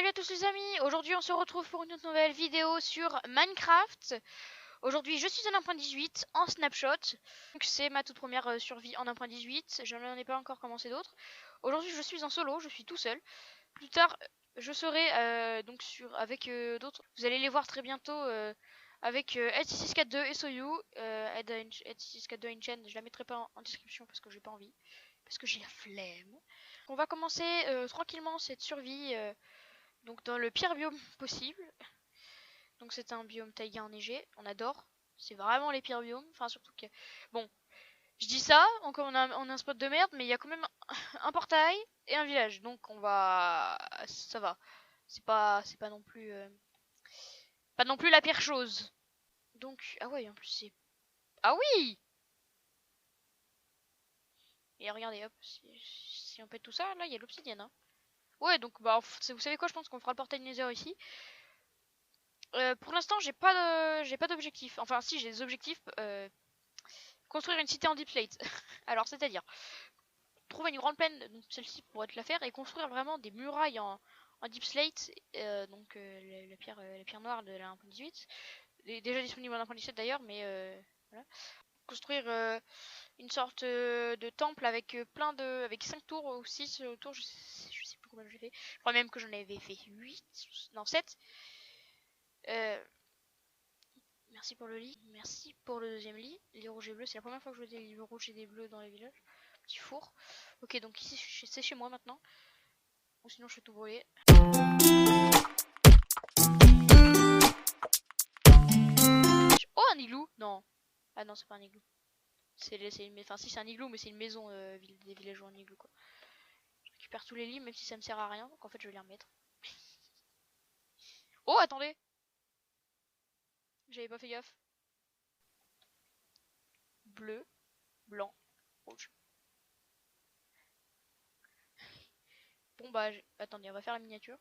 Salut à tous les amis, aujourd'hui on se retrouve pour une nouvelle vidéo sur Minecraft. Aujourd'hui je suis en 1.18 en snapshot, donc c'est ma toute première survie en 1.18, je n'en ai pas encore commencé d'autres. Aujourd'hui je suis en solo, je suis tout seul. Plus tard je serai donc avec d'autres, vous allez les voir très bientôt avec Ed6642 et Soyu. Ed6642 Enchain, je la mettrai pas en description parce que j'ai pas envie, parce que j'ai la flemme. On va commencer tranquillement cette survie. Donc dans le pire biome possible. Donc c'est un biome taïga enneigé. On adore. C'est vraiment les pires biomes. Enfin surtout que... Bon, je dis ça, encore on a un spot de merde, mais il y a quand même un portail et un village. Donc on va... Ça va. C'est pas non plus... Pas non plus la pire chose. Donc... Ah ouais, en plus c'est... Ah oui! Et regardez, hop, si on pète tout ça, là il y a l'obsidienne. Hein. Ouais, donc bah vous savez quoi, je pense qu'on fera le portail Nether ici. Pour l'instant, j'ai pas d'objectif. Enfin, si, j'ai des objectifs. Construire une cité en deep slate. Alors, c'est-à-dire trouver une grande plaine, donc celle-ci pourrait te la faire, et construire vraiment des murailles en deep slate, donc la pierre noire de la 1.18, déjà disponible en 1.17 d'ailleurs, mais voilà. Construire une sorte de temple avec avec 5 tours ou 6 tours, je sais plus combien j'ai fait. Je crois même que j'en avais fait 8, non 7. Merci pour le lit. Merci pour le deuxième lit. Les rouges et bleus, c'est la première fois que je vois des rouges et des bleus dans les villages. Petit four. Ok, donc ici c'est chez moi maintenant. Ou sinon je vais tout brûler. Oh, un igloo. Non. Ah non, c'est pas un igloo. Enfin si, c'est un igloo, mais c'est une maison des villageois en igloo quoi. Je récupère tous les lits, même si ça me sert à rien. Donc en fait je vais les remettre. Oh, attendez. J'avais pas fait gaffe. Bleu, blanc, rouge. Bon bah, attendez, on va faire la miniature.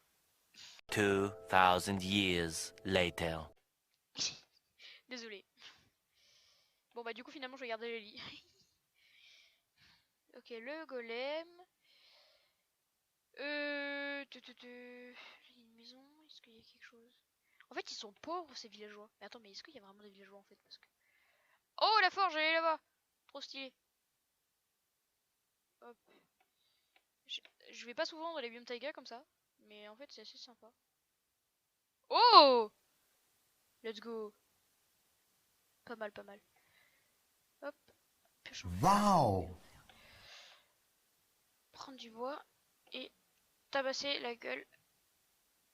2000 years later. Désolé. Bon bah du coup finalement je vais garder les lits. Ok, le golem. J'ai une maison. Est-ce qu'il y a quelque chose? En fait, ils sont pauvres ces villageois. Mais attends, mais est-ce qu'il y a vraiment des villageois en fait? Parce que... Oh, la forge, elle est là-bas. Trop stylé. Hop. Je vais pas souvent dans les biomes taïga comme ça. Mais en fait, c'est assez sympa. Oh! Let's go. Pas mal, pas mal. Hop. Pioche en fer. Wow! Prendre du bois. Et tabasser la gueule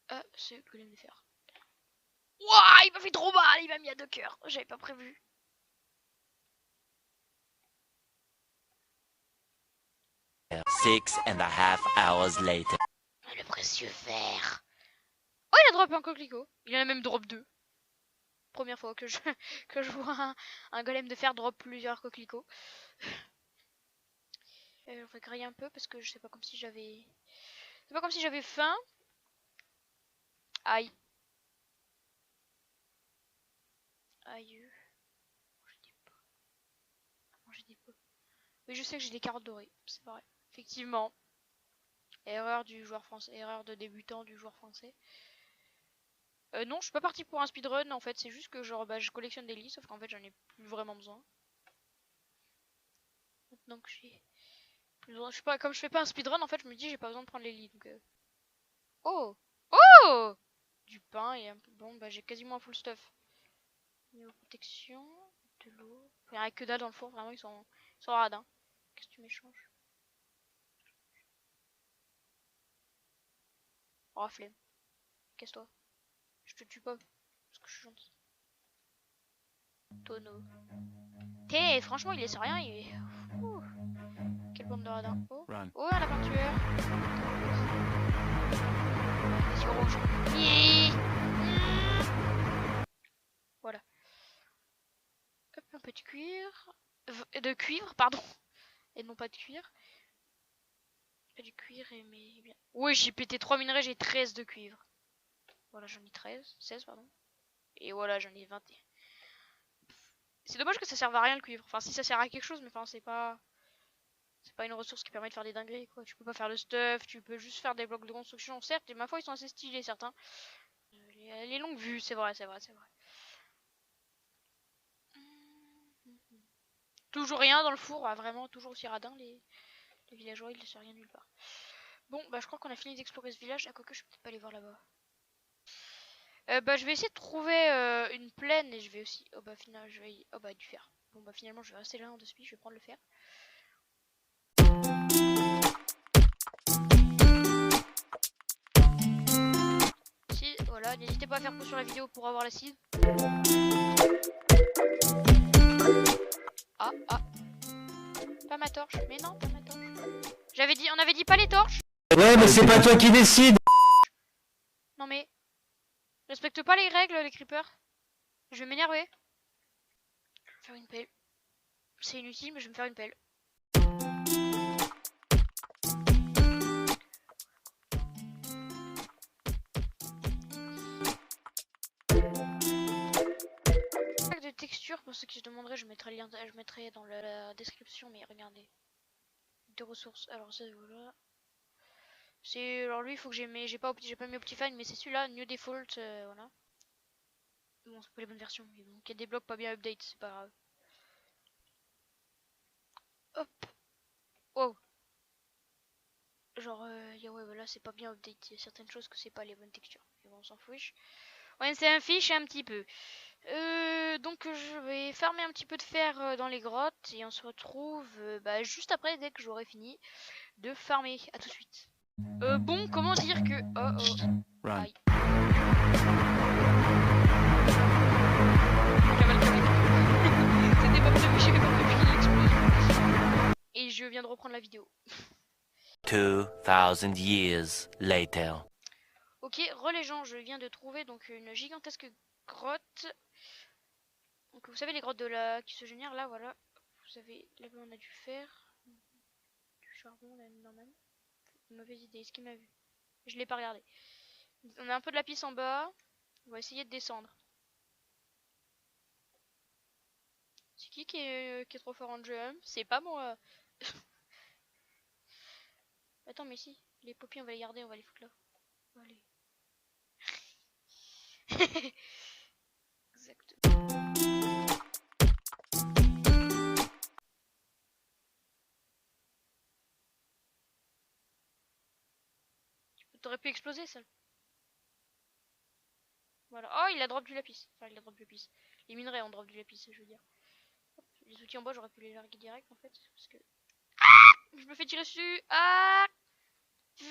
à ce golem de fer. Ouah, il m'a fait trop mal. Il m'a mis à 2 cœurs. J'avais pas prévu. 6.5 hours later. Le précieux fer. Oh, il a drop un coquelicot. Il en a même drop 2. Première fois que que je vois un golem de fer drop plusieurs coquelicots. On va griller un peu parce que je sais pas comme si j'avais... C'est pas comme si j'avais faim. Aïe. Aïe. Manger des pots. Manger des pots. Oui, je sais que j'ai des carottes dorées. C'est vrai. Effectivement. Erreur du joueur français. Erreur de débutant du joueur français. Non, je suis pas parti pour un speedrun en fait. C'est juste que genre bah, je collectionne des lits. Sauf qu'en fait j'en ai plus vraiment besoin. Maintenant que j'ai... Je sais pas, comme je fais pas un speedrun en fait je me dis j'ai pas besoin de prendre les lits. Donc, Oh! Oh! Du pain et un peu... Bon, bah j'ai quasiment un full stuff. Niveau protection, de l'eau. Il n'y a que dalle dans le four, vraiment, ils sont radins. Qu'est-ce que tu m'échanges? Oh, flemme. Casse-toi. Je te tue pas, parce que je suis gentil. Tonneau. Franchement, il laisse rien, il est... Ouh. Quelle bande de radins. Oh, oh, un lapin tueur. Les yeux rouges. Voilà. Hop, un peu de cuir. De cuivre, pardon. Et non pas de cuir. Pas du cuir, mais bien. Oui, j'ai pété 3 minerais, j'ai 13 de cuivre. Voilà, j'en ai 16, pardon. Et voilà, j'en ai 21. C'est dommage que ça serve à rien le cuivre. Enfin, si ça sert à quelque chose, mais enfin, c'est pas C'est pas une ressource qui permet de faire des dingueries, quoi. Tu peux pas faire le stuff, tu peux juste faire des blocs de construction. Certes, et ma foi, ils sont assez stylés, certains. Les longues vues, c'est vrai, c'est vrai, c'est vrai. Toujours rien dans le four, ah, vraiment, toujours aussi radin, les villageois, ils laissent rien nulle part. Bon, bah je crois qu'on a fini d'explorer ce village. À quoi que je peux peut-être pas aller voir là-bas. Bah je vais essayer de trouver une plaine et je vais aussi... Oh bah finalement, je vais... Oh bah du fer. Bon bah finalement, je vais rester là en deux spies, je vais prendre le fer. Ici, voilà, n'hésitez pas à faire pause sur la vidéo pour avoir l'acide. Ah, ah. Pas ma torche, mais non, pas ma torche. On avait dit pas les torches. Ouais, mais c'est pas toi qui décide. Non mais, respecte pas les règles, les creepers. Je vais m'énerver. Je vais me faire une pelle. C'est inutile, mais je vais me faire une pelle. De texture, pour ceux qui se demanderaient, je mettrai le lien, je mettrai dans la description, mais regardez. De ressources. Alors ça, voilà. Alors lui, il faut que j'ai mis mis Optifine, mais c'est celui-là, New Default, voilà. Bon, c'est pas les bonnes versions, mais bon, il y a des blocs pas bien update, c'est pas grave. Hop. Wow. Genre, ouais, voilà, c'est pas bien update. Il y a certaines choses que c'est pas les bonnes textures. Mais bon, on s'en fiche. Ouais, c'est un fiche un petit peu. Donc je vais farmer un petit peu de fer dans les grottes et on se retrouve bah, juste après dès que j'aurai fini de farmer. À tout de suite. Bon, comment dire que... Oh oh. Run. Aïe. C'était pas prévu, j'avais pas prévu qu'il explose. Et je viens de reprendre la vidéo. 2000 years later. Ok, les gens, je viens de trouver donc une gigantesque grotte. Donc vous savez les grottes qui se génèrent là, voilà. Vous savez, là-bas on a du fer, du charbon, là, normal. Une mauvaise idée, est-ce qu'il m'a vu? Je l'ai pas regardé. On a un peu de lapis en bas. On va essayer de descendre. C'est qui est trop fort en jump? C'est pas moi. Attends, mais si. Les poppies, on va les garder, on va les foutre là. Allez. Exactement. T'aurais pu exploser ça. Voilà. Oh, il a drop du lapis. Enfin, il a drop du lapis. Les minerais ont drop du lapis, je veux dire. Hop, les outils en bas, j'aurais pu les larguer direct en fait. Parce que. Ah, je me fais tirer dessus. Ah. Oh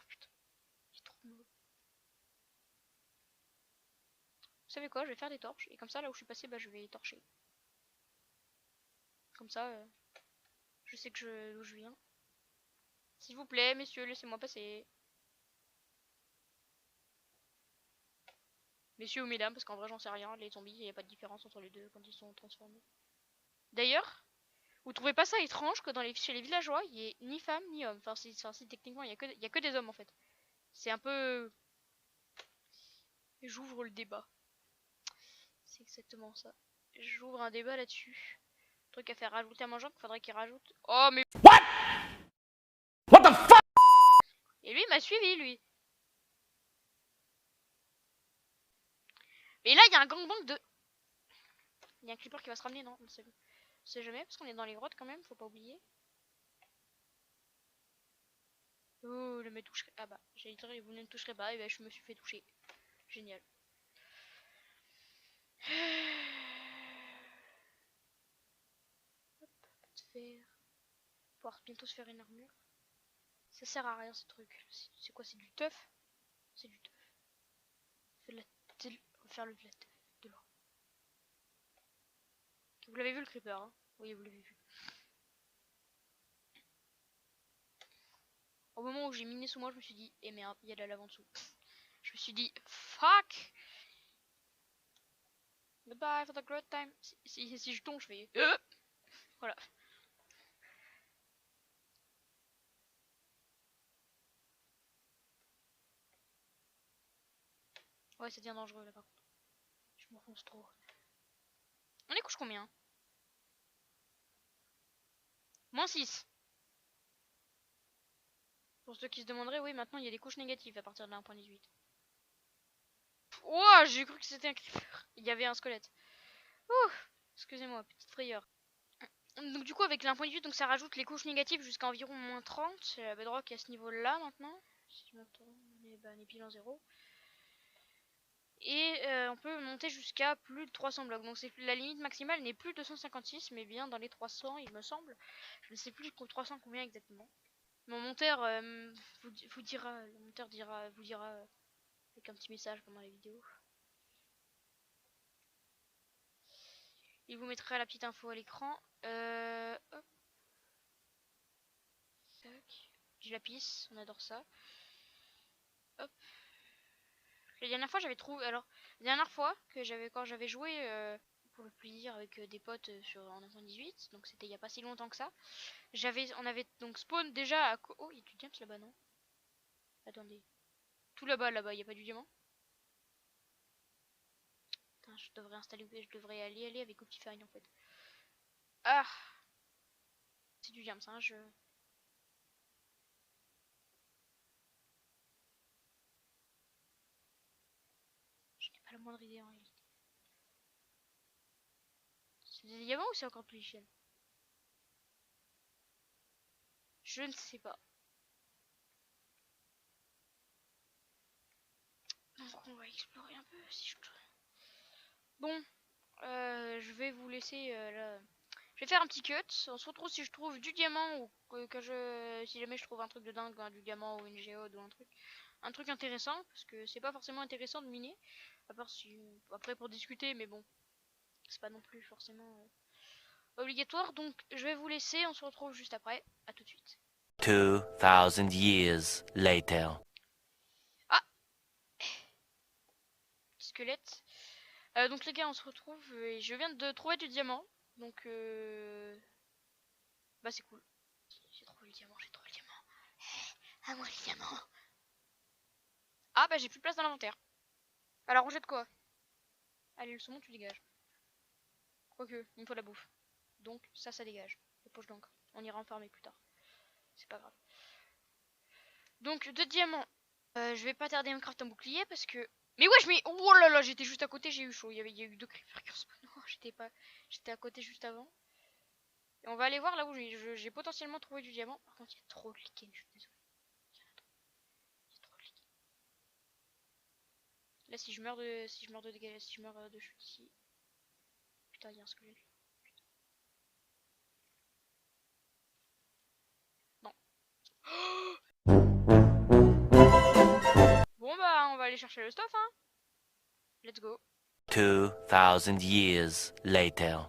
putain, il est trop mauvais. Vous savez quoi, je vais faire des torches. Et comme ça, là où je suis passé, bah, je vais torcher. Comme ça, je sais que d'où je viens. S'il vous plaît, messieurs, laissez-moi passer. Messieurs ou mesdames, parce qu'en vrai, j'en sais rien. Les zombies, il n'y a pas de différence entre les deux quand ils sont transformés. D'ailleurs, vous trouvez pas ça étrange que chez les villageois, il n'y ait ni femme ni homme? Enfin, si techniquement, il y a que des hommes en fait. C'est un peu. J'ouvre le débat. C'est exactement ça. J'ouvre un débat là-dessus. Truc à faire rajouter à mangeant qu'il faudrait qu'il rajoute. Oh, mais. What the fuck? Et lui, il m'a suivi, lui. Mais là, il y a un gangbang de. Il y a un creeper qui va se ramener, non? On sait jamais, parce qu'on est dans les grottes quand même, faut pas oublier. Oh, le me toucherait. Ah bah, j'allais dire, vous ne me toucherez pas, et bah, je me suis fait toucher. Génial. Hop, pas de fer. Pouvoir bientôt se faire une armure. Ça sert à rien ce truc. C'est quoi? C'est du teuf? C'est du teuf. On va faire de la teuf. De l'or. Vous l'avez vu le creeper, hein? Oui, vous l'avez vu. Au moment où j'ai miné sous moi, je me suis dit, eh merde, il y a de la lave en dessous. Je me suis dit, fuck! Goodbye for the great time. Si je tombe, je fais. Voilà. Ouais, ça devient dangereux là par contre. Je m'enfonce trop. On est couche combien? -6. Pour ceux qui se demanderaient, oui, maintenant il y a des couches négatives à partir de 1.18. Ouah, j'ai cru que c'était un creeper. Il y avait un squelette. Ouh, excusez-moi, petite frayeur. Donc du coup avec l'1.18, donc ça rajoute les couches négatives jusqu'à environ -30. La bedrock à ce niveau-là maintenant. Si je me trompe, on est pile en 0. Et on peut monter jusqu'à plus de 300 blocs. Donc la limite maximale n'est plus 256, mais bien dans les 300, il me semble. Je ne sais plus 300 combien exactement. Mon monteur vous dira, le monteur vous dira avec un petit message pendant la vidéo. Il vous mettra la petite info à l'écran. Hop. Tac. Du lapis, on adore ça. Hop. La dernière fois j'avais trouvé. Alors, la dernière fois que quand j'avais joué pour le plaisir avec des potes en 1.18, donc c'était il y a pas si longtemps que ça. On avait donc spawn déjà à. Oh, il y a du diamant là-bas, non? Attendez. Tout là-bas, il n'y a pas du diamant? Putain, je devrais aller avec Optifine en fait. Ah! C'est du diamant, ça, je n'ai pas la moindre idée en réalité. C'est des diamants ou c'est encore plus chienne? Je ne sais pas. Donc on va explorer un peu si je... Bon, je vais vous laisser là. Je vais faire un petit cut. On se retrouve si je trouve du diamant ou si jamais je trouve un truc de dingue, hein, du diamant ou une géode ou un truc intéressant, parce que c'est pas forcément intéressant de miner, à part si après pour discuter, mais bon, c'est pas non plus forcément obligatoire. Donc je vais vous laisser. On se retrouve juste après. À tout de suite. 2000 years later. Ah, squelette. Donc les gars, on se retrouve et je viens de trouver du diamant. Donc bah c'est cool. J'ai trouvé le diamant, j'ai trouvé le diamant. À moi les diamants. Ah bah j'ai plus de place dans l'inventaire. Alors on jette quoi? Allez, le saumon tu dégages. Quoique, il me faut la bouffe. Donc ça dégage. Les poches d'encre. On ira en farmer plus tard. C'est pas grave. Donc deux diamants. Je vais pas tarder à me craft un bouclier parce que... Mais wesh, mais oh là là, j'étais juste à côté, j'ai eu chaud. Il y a eu deux creepers qui ont spawn. Oh, j'étais à côté juste avant. Et on va aller voir là où j'ai potentiellement trouvé du diamant. Par contre, il y a trop de lichen, je suis désolé. Il y a trop de lichen. Là, si je meurs de chute ici. Putain, il y a un squelette là. Putain. Non. Bon bah, on va aller chercher le stuff, hein. Let's go. 2000 years later.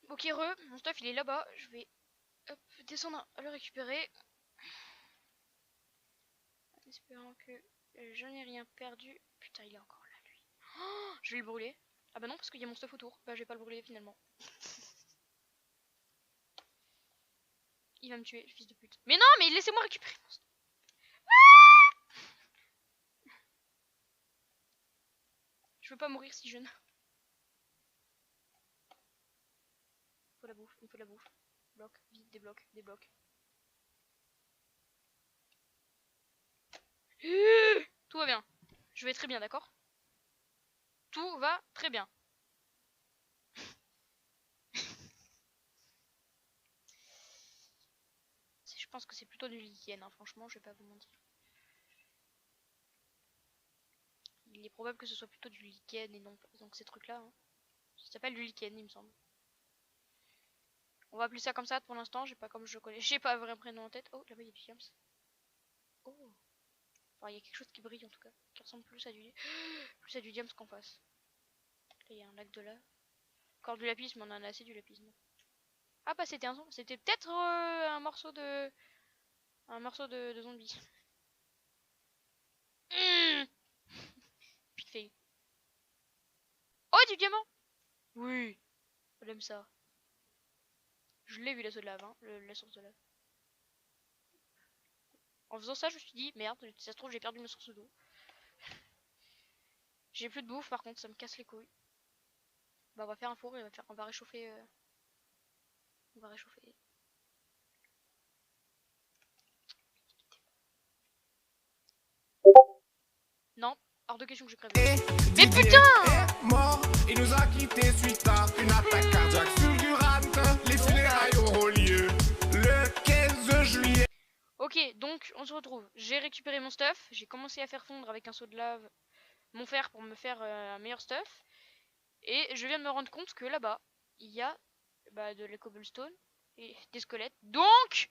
Ok, mon stuff il est là-bas. Je vais hop, descendre à le récupérer. En espérant que je n'ai rien perdu. Putain, il est encore là, lui. Oh, je vais le brûler. Ah bah non, parce qu'il y a mon stuff autour. Bah, je vais pas le brûler finalement. Il va me tuer, le fils de pute. Mais non, mais laissez-moi récupérer mon stuff. Je veux pas mourir si jeune. Il faut la bouffe, il faut la bouffe. Bloc, vite, des blocs, des blocs. Tout va bien. Je vais très bien, d'accord? Tout va très bien. Je pense que c'est plutôt du lichen, hein, franchement, je vais pas vous mentir. Il est probable que ce soit plutôt du lichen et non donc ces trucs-là. Hein. Ça s'appelle du lichen, il me semble. On va appeler ça comme ça pour l'instant. J'ai pas comme je connais. J'ai pas un vrai prénom en tête. Oh, là-bas il y a du diams. Oh. Enfin, il y a quelque chose qui brille en tout cas, qui ressemble plus à du diams qu'en face. Là, il y a un lac de lave. Encore du lapis, mais on en a assez du lapis. Non. Ah bah c'était peut-être un morceau de zombie. Mmh. Pique fail. Oh, du diamant. Oui, on aime ça. Je l'ai vu la source de lave, hein, la source de lave. En faisant ça, je me suis dit, merde, si ça se trouve, j'ai perdu ma source d'eau. J'ai plus de bouffe, par contre, ça me casse les couilles. Bah on va faire un four et on va réchauffer. On va réchauffer. Non, hors de question que je crève. Mais putain! Mort, il nous a quittés suite à une attaque cardiaque fulgurante. Les funérailles auront lieu le 15 juillet. Ok, donc on se retrouve. J'ai récupéré mon stuff. J'ai commencé à faire fondre avec un seau de lave mon fer pour me faire un meilleur stuff. Et je viens de me rendre compte que là-bas, il y a de la cobblestone et des squelettes. Donc,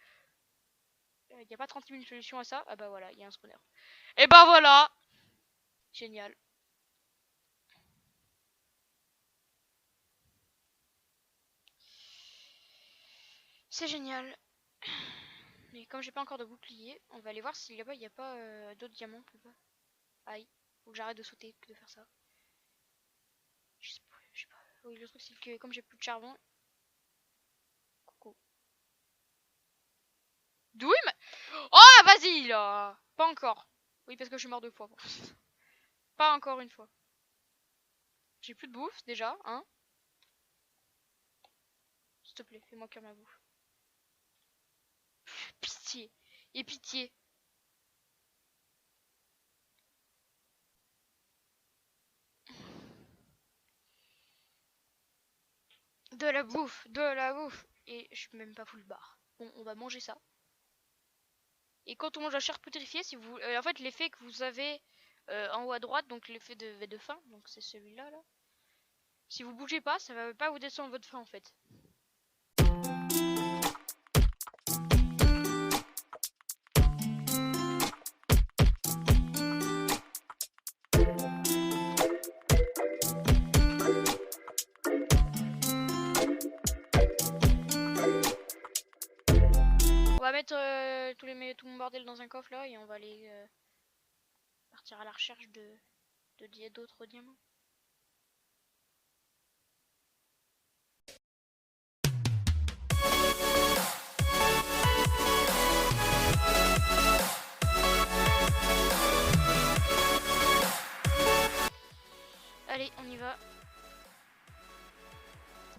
il n'y a pas 30 000 solutions à ça. Ah bah voilà, il y a un spawner. Et bah voilà! Génial. C'est génial. Mais comme j'ai pas encore de bouclier, on va aller voir si là-bas il n'y a pas d'autres diamants plus bas. Aïe, faut que j'arrête de sauter que de faire ça. Je sais pas. Oui, le truc c'est que comme j'ai plus de charbon. Coucou. D'où il m'a. Oh, vas-y là! Pas encore. Oui, parce que je suis mort 2 fois. Bon. Pas encore une fois. J'ai plus de bouffe déjà, hein? S'il te plaît, fais-moi cuire ma bouffe. Pitié. Et pitié. De la bouffe, de la bouffe. Et je suis même pas full bar. Bon, on va manger ça. Et quand on mange la chair pétrifiée, si vous, en fait, l'effet que vous avez en haut à droite, donc l'effet de faim, donc c'est celui-là, là. Si vous bougez pas, ça va pas vous descendre votre faim en fait. On va mettre tout mon bordel dans un coffre là et on va aller partir à la recherche d'autres diamants. Allez, on y va.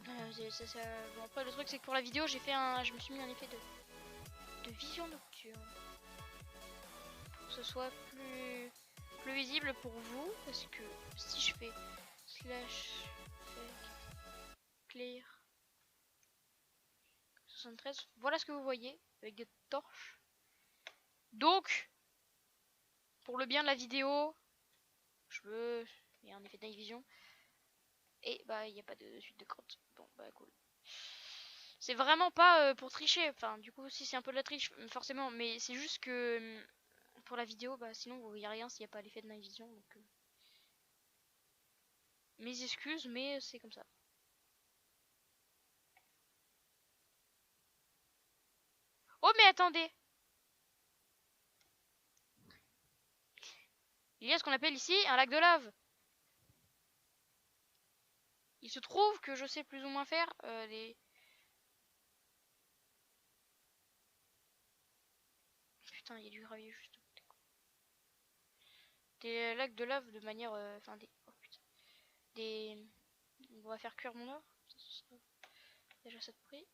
Bon, après le truc c'est que pour la vidéo je me suis mis un effet de vision nocturne pour que ce soit plus visible pour vous, parce que si je fais slash clear 73, voilà ce que vous voyez avec des torches. Donc pour le bien de la vidéo, je veux il y a un effet de night vision et bah il n'y a pas de suite de crotte. Bon bah cool. C'est vraiment pas pour tricher, enfin du coup si c'est un peu de la triche forcément, mais c'est juste que pour la vidéo, bah sinon vous voyez rien s'il n'y a pas l'effet de night vision, donc mes excuses, mais c'est comme ça. Oh mais attendez, il y a ce qu'on appelle ici un lac de lave. Il se trouve que je sais plus ou moins faire les... Putain, il y a du gravier juste à côté. Des lacs de lave de manière... Enfin, des... Oh putain. Des... On va faire cuire mon or. Ça sera déjà ça de prix.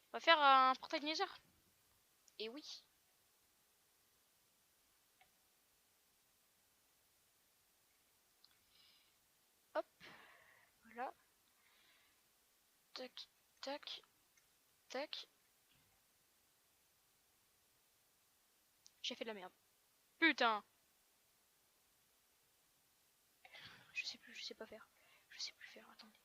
On va faire un portail de Nether. Et oui. Hop. Voilà. Tac, tac, tac. J'ai fait de la merde. Putain. Je sais plus, je sais pas faire. Je sais plus faire, attendez.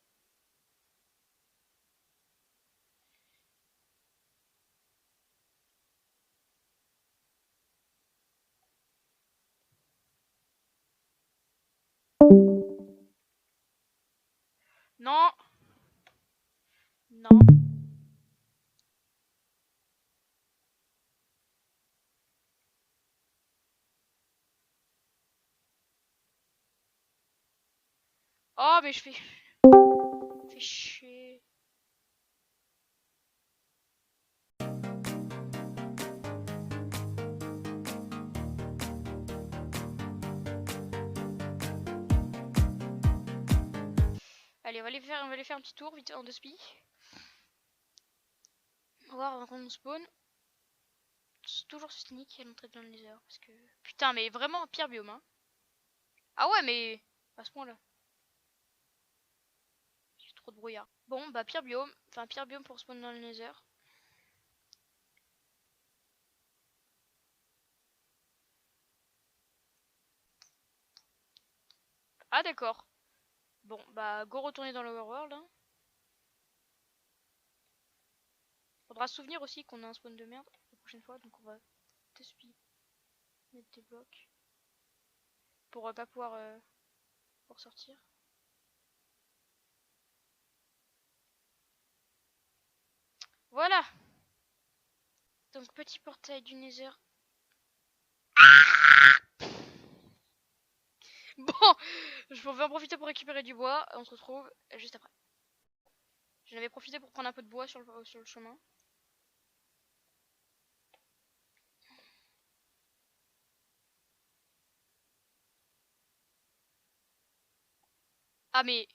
Non. Non. Oh mais je fais... Fais chier. Allez, on va aller faire un petit tour vite en deux spi. On va voir avant qu'on spawn. C'est toujours ce sneak à l'entrée dans le nether. Parce que. Putain, mais vraiment pire biome, hein. Ah ouais, mais. À ce point-là. Il y a trop de brouillard. Bon, bah pire biome. Enfin, pire biome pour spawn dans le nether. Ah d'accord. Bon, bah go retourner dans l'overworld. Hein. Faudra se souvenir aussi qu'on a un spawn de merde la prochaine fois. Donc on va despi mettre des blocs. Pour pas pouvoir pour sortir. Voilà. Donc petit portail du nether. Bon, je vais en profiter pour récupérer du bois. On se retrouve juste après. J'en avais profité pour prendre un peu de bois sur le chemin. Ah mais...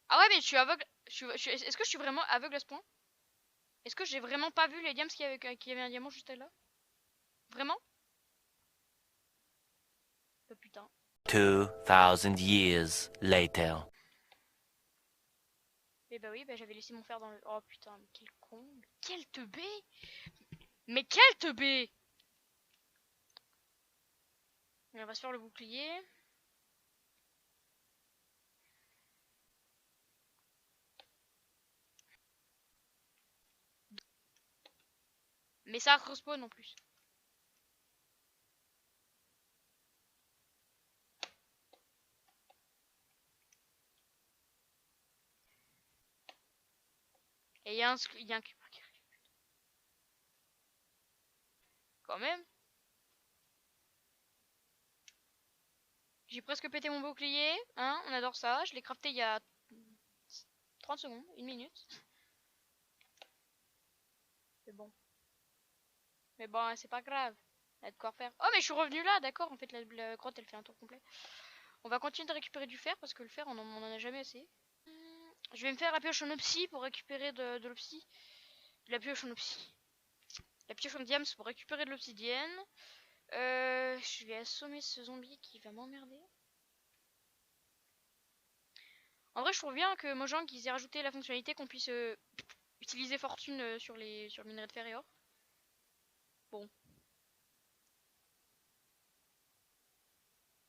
Ah ouais mais je suis aveugle. Est-ce que je suis vraiment aveugle à ce point? Est-ce que j'ai vraiment pas vu les diamants qu'il y avait un diamant juste là? Vraiment? Oh putain. 2,000 years later. Eh bah oui, bah j'avais laissé mon fer dans le... Oh putain, mais quel con. Mais quel teubé. Mais quel teubé. On va se faire le bouclier. Mais ça respawn en plus. Et il y a un creeper qui arrive. Quand même. J'ai presque pété mon bouclier. Hein, on adore ça. Je l'ai crafté il y a 30 secondes, une minute. C'est bon. Mais bon, c'est pas grave. Il y a de quoi faire. Oh, mais je suis revenu là, d'accord. En fait, la grotte, elle fait un tour complet. On va continuer de récupérer du fer parce que le fer, on en a jamais assez. Je vais me faire la pioche en opsie pour récupérer de l'opsie. La pioche en opsie. La pioche en diams pour récupérer de l'obsidienne. Je vais assommer ce zombie qui va m'emmerder. En vrai, je trouve bien que Mojang qu'ils aient rajouté la fonctionnalité qu'on puisse utiliser fortune sur le minerai de fer et or. Bon.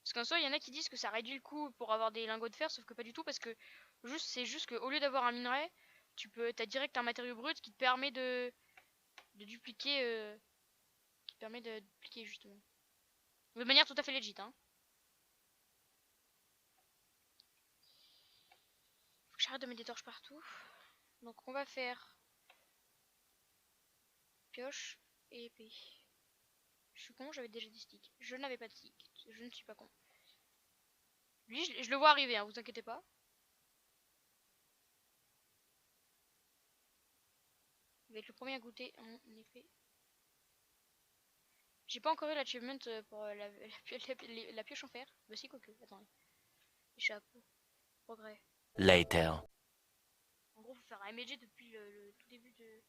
Parce qu'en soi, il y en a qui disent que ça réduit le coût pour avoir des lingots de fer, sauf que pas du tout, parce que c'est juste qu'au lieu d'avoir un minerai, t'as direct un matériau brut qui te permet de dupliquer, justement. De manière tout à fait légit, hein. Faut que j'arrête de mettre des torches partout. Donc on va faire pioche et épée. Je suis con, j'avais déjà des sticks. Je n'avais pas de sticks. Je ne suis pas con. Lui, je le vois arriver, hein, vous inquiétez pas. Il va être le premier à goûter en effet. J'ai pas encore eu l'achievement pour la pioche en fer. Bah si, quoique. Attendez. Échappe. Progrès. Later. En gros, faut faire un MG depuis le tout début de...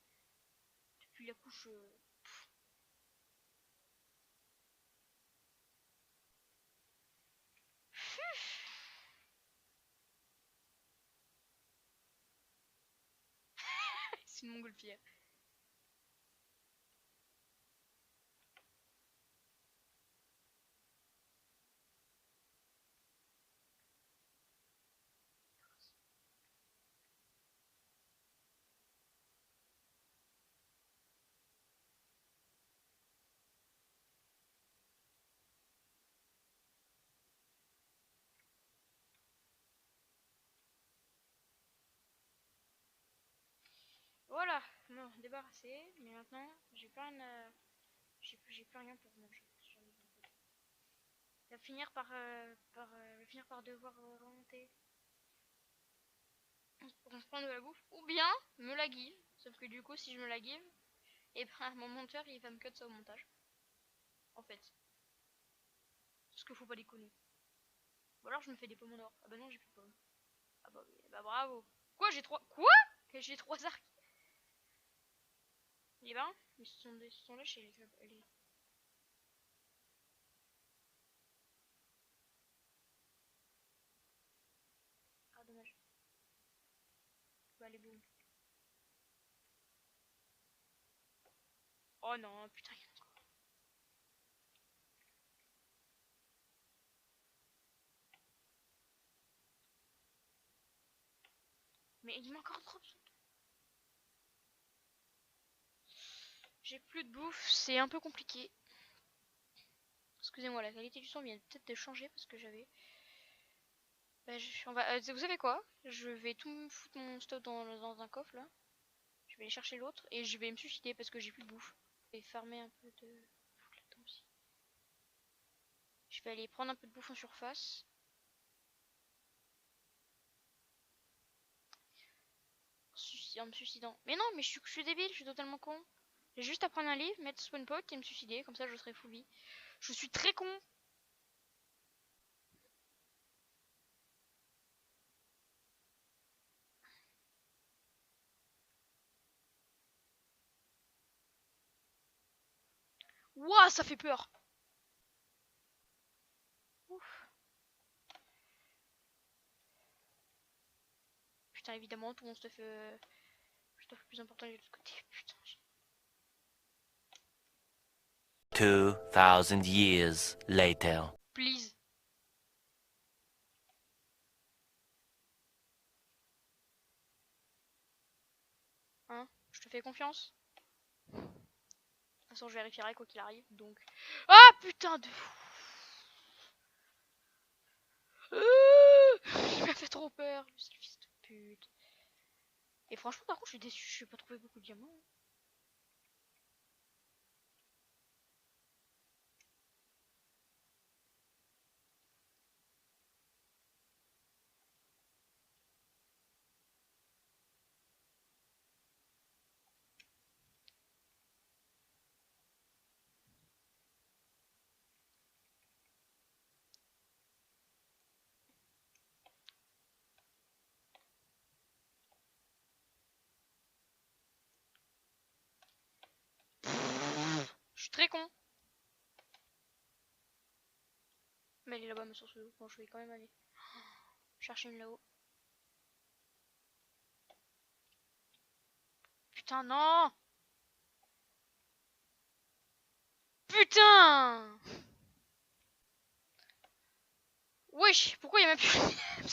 Depuis la couche... C'est une montgolfière. Voilà, non, débarrassé. Mais maintenant, j'ai plus rien j'ai plus rien pour manger. Je vais finir par devoir remonter pour se prendre de la bouffe. Ou bien me la give. Sauf que du coup, si je me la give, et ben mon monteur il va me cut ça au montage. En fait. Parce qu'il faut pas déconner. Ou alors je me fais des pommes d'or. Ah bah non, j'ai plus de pommes. Ah bah bravo. Quoi, j'ai 3... Quoi? J'ai 3 arcs. Eh ben, ils se sont lâchés les... Ah dommage. Bah les booms. Oh non, putain, il y en a encore. Mais il m'a encore trop besoin. J'ai plus de bouffe, c'est un peu compliqué. Excusez-moi, la qualité du son vient peut-être de changer parce que j'avais... Bah, on va... vous savez quoi? Je vais tout me foutre mon stock dans un coffre là. Je vais aller chercher l'autre et je vais me suicider parce que j'ai plus de bouffe. Et farmer un peu de bouffe là-dedans aussi. Je vais aller prendre un peu de bouffe en surface. En me suicidant. Mais non, mais je suis débile, je suis totalement con. J'ai juste à prendre un livre, mettre spawn point et me suicider, comme ça je serai full vie. Je suis très con. Ouah, ça fait peur. Ouf. Putain, évidemment, tout mon stuff, le stuff le plus important est de l'autre côté. Putain. 2000 years later. Please. Hein? Je te fais confiance. De toute façon, je vérifierai quoi qu'il arrive, donc... Ah, putain de... Il m'a fait trop peur, le fils de pute. Et franchement, par contre, je suis déçu, je n'ai pas trouvé beaucoup de diamants. Je suis très con. Mais elle est là-bas, ma source d'eau. Bon, je vais quand même aller chercher une là-haut. Putain, non! Putain! Wesh, pourquoi il y a même plus de nems?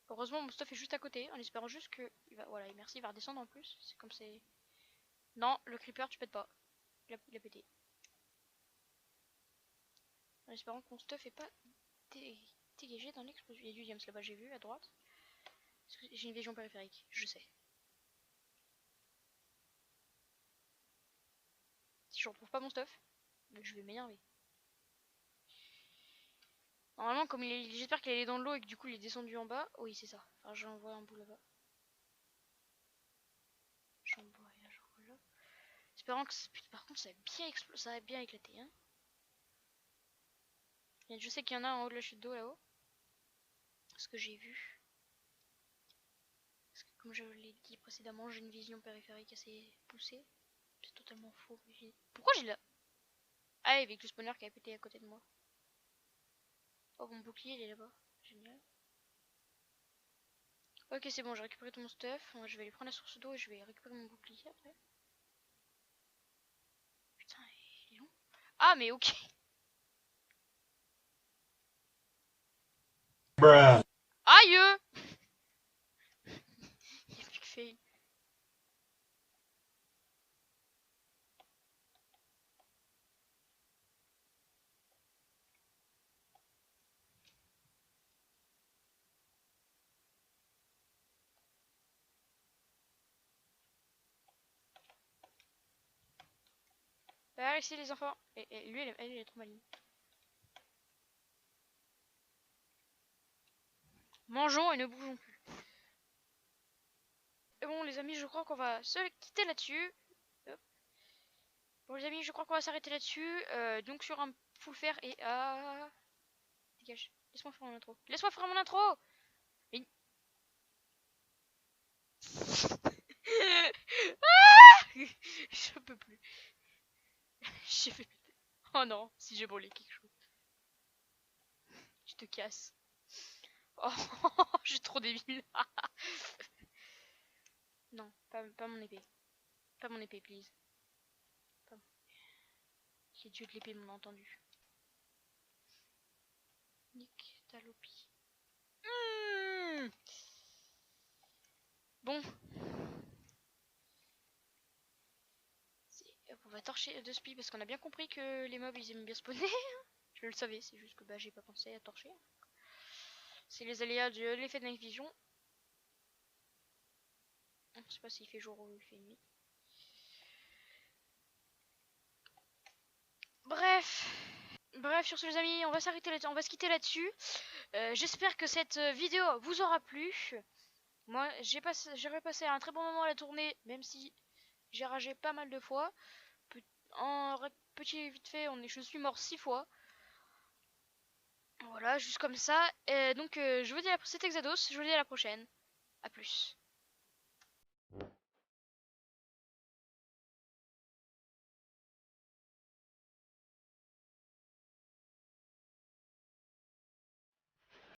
Heureusement, mon stuff est juste à côté, en espérant juste que... Voilà, et merci, il va redescendre en plus. C'est comme c'est... Non, le creeper, tu pètes pas. Il a pété. En espérant que mon stuff est pas dégagé dans l'explosion. Il y a du diams là-bas, j'ai vu, à droite. J'ai une vision périphérique, je sais. Si je retrouve pas mon stuff, je vais m'énerver. Normalement, comme j'espère qu'il est dans l'eau et que du coup il est descendu en bas. Oui, c'est ça. Enfin, j'en vois un bout là-bas. J'en vois là. Espérant que... Par contre, ça a bien éclaté. Hein. Et je sais qu'il y en a en haut de la chute d'eau là-haut. Ce que j'ai vu. Parce que comme je l'ai dit précédemment, j'ai une vision périphérique assez poussée. C'est totalement faux. Pourquoi j'ai là... Ah, avec le spawner qui a pété à côté de moi. Oh, mon bouclier il est là-bas. Génial. Ok, c'est bon, j'ai récupéré tout mon stuff. Je vais aller prendre la source d'eau et je vais récupérer mon bouclier après. Putain, il est long. Ah, mais ok. Bruh. Aïe. Il y a plus que fail. Par ici les enfants. Et lui, elle est trop maligne. Mangeons et ne bougeons plus. Et bon les amis, je crois qu'on va se quitter là-dessus. Bon les amis, je crois qu'on va s'arrêter là-dessus. Donc sur un full faire et dégage. Laisse-moi faire mon intro. Laisse-moi faire mon intro. Mais... Je peux plus. J'ai fait... Oh non, si j'ai brûlé quelque chose. Je te casse. Oh, j'ai trop débile. Non, pas mon épée. Pas mon épée, please. Pas mon... J'ai dieu de l'épée, m'en a entendu. Nick Talopi. Bon. On va torcher de speed parce qu'on a bien compris que les mobs ils aiment bien spawner. Je le savais, c'est juste que bah j'ai pas pensé à torcher. C'est les aléas de l'effet de night vision. Je sais pas s'il fait jour ou il fait nuit. Bref, sur ce les amis, on va s'arrêter là-dessus, on va se quitter là-dessus. J'espère que cette vidéo vous aura plu. Moi, j'ai passé un très bon moment à la tournée, même si j'ai ragé pas mal de fois. En petit vite fait, je suis mort 6 fois. Voilà, juste comme ça. Donc, je vous dis c'était Xados, je vous dis à la prochaine. A plus.